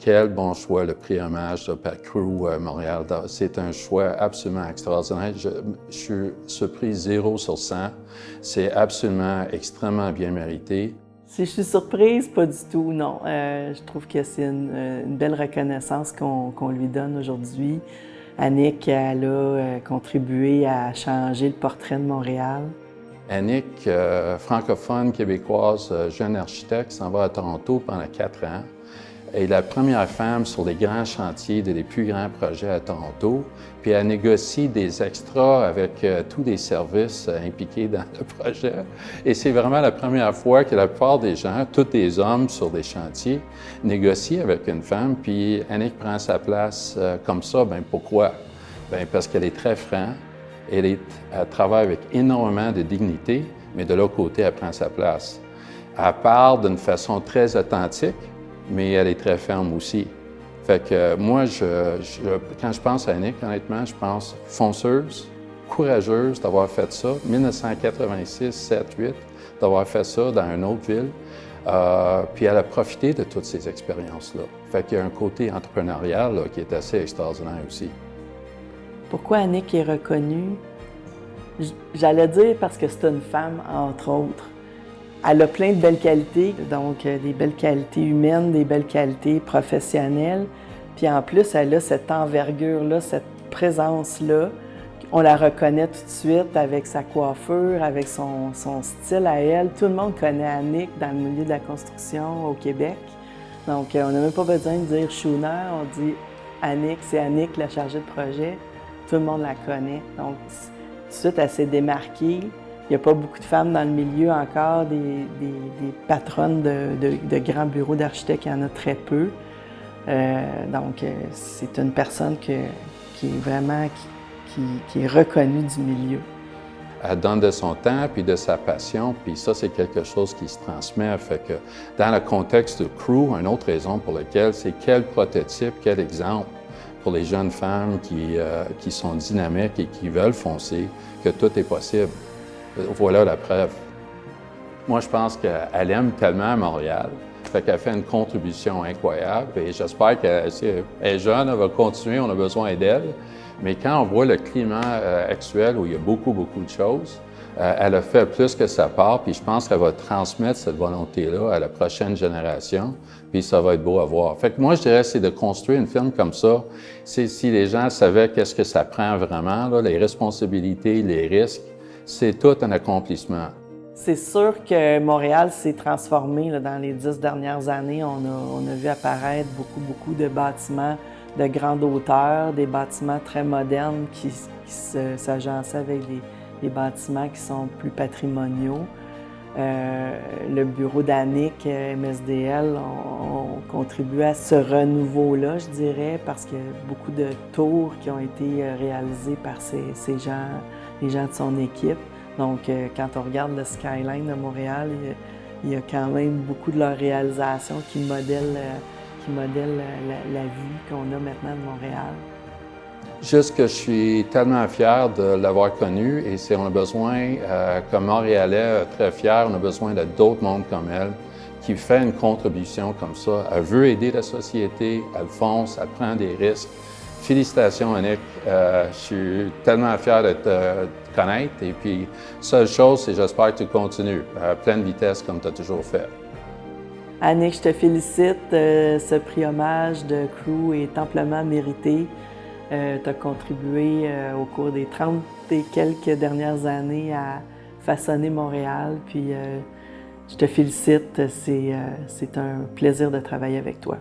Quel bon choix, le prix hommage par Crew Montréal. C'est un choix absolument extraordinaire. Je suis surpris 0 sur 100. C'est absolument extrêmement bien mérité. Si je suis surprise, pas du tout, non. Je trouve que c'est une belle reconnaissance qu'on lui donne aujourd'hui. Annick, elle a contribué à changer le portrait de Montréal. Annick, francophone, québécoise, jeune architecte, s'en va à Toronto pendant 4 ans. Elle est la première femme sur les grands chantiers des plus grands projets à Toronto. Puis elle négocie des extras avec tous les services impliqués dans le projet. Et c'est vraiment la première fois que la plupart des gens, tous les hommes sur des chantiers, négocient avec une femme. Puis Annick prend sa place comme ça. Bien, pourquoi? Bien, parce qu'elle est très franche. Elle travaille avec énormément de dignité, mais de l'autre côté, elle prend sa place. Elle parle d'une façon très authentique, mais elle est très ferme aussi. Fait que moi, quand je pense à Annick, honnêtement, je pense fonceuse, courageuse d'avoir fait ça, 1986, 7, 8, d'avoir fait ça dans une autre ville. Puis elle a profité de toutes ces expériences-là. Fait qu'il y a un côté entrepreneurial là, qui est assez extraordinaire aussi. Pourquoi Annick est reconnue? J'allais dire parce que c'est une femme, entre autres. Elle a plein de belles qualités, donc des belles qualités humaines, des belles qualités professionnelles. Puis en plus, elle a cette envergure-là, cette présence-là. On la reconnaît tout de suite avec sa coiffure, avec son style à elle. Tout le monde connaît Annick dans le milieu de la construction au Québec. Donc on n'a même pas besoin de dire Schooner, on dit Annick, c'est Annick la chargée de projet. Tout le monde la connaît. Donc tout de suite, elle s'est démarquée. Il n'y a pas beaucoup de femmes dans le milieu encore, des patronnes de grands bureaux d'architectes, il y en a très peu. Donc, c'est une personne qui est vraiment qui est reconnue du milieu. Elle donne de son temps puis de sa passion, puis ça, c'est quelque chose qui se transmet. Fait que dans le contexte de Crew, une autre raison pour laquelle, c'est quel prototype, quel exemple pour les jeunes femmes qui sont dynamiques et qui veulent foncer, que tout est possible. Voilà la preuve. Moi, je pense qu'elle aime tellement Montréal, fait qu'elle fait une contribution incroyable et j'espère qu'elle est jeune, elle va continuer, on a besoin d'elle. Mais quand on voit le climat actuel où il y a beaucoup de choses, elle a fait plus que sa part, puis je pense qu'elle va transmettre cette volonté-là à la prochaine génération, puis ça va être beau à voir. Fait que moi, je dirais, c'est de construire une firme comme ça. C'est si les gens savaient qu'est-ce que ça prend vraiment, là, les responsabilités, les risques, c'est tout un accomplissement. C'est sûr que Montréal s'est transformé là, dans les 10 dernières années. On a vu apparaître beaucoup de bâtiments de grande hauteur, des bâtiments très modernes qui s'agençaient avec des bâtiments qui sont plus patrimoniaux. Le bureau d'Annick, MSDL, ont contribué à ce renouveau-là, je dirais, parce qu'il y a beaucoup de tours qui ont été réalisés par ces gens, les gens de son équipe. Donc, quand on regarde le skyline de Montréal, il y a quand même beaucoup de leurs réalisations qui modèlent la vue qu'on a maintenant de Montréal. Juste que je suis tellement fier de l'avoir connue et si on a besoin, comme Montréalais, très fier, on a besoin de d'autres mondes comme elle qui fait une contribution comme ça. Elle veut aider la société, elle fonce, elle prend des risques. Félicitations, Annick. Je suis tellement fier de te connaître. Et puis, seule chose, c'est j'espère que tu continues à pleine vitesse comme tu as toujours fait. Annick, je te félicite. Ce prix hommage de Crew est amplement mérité. Tu as contribué au cours des 30 et quelques dernières années à façonner Montréal. Puis, je te félicite. C'est un plaisir de travailler avec toi.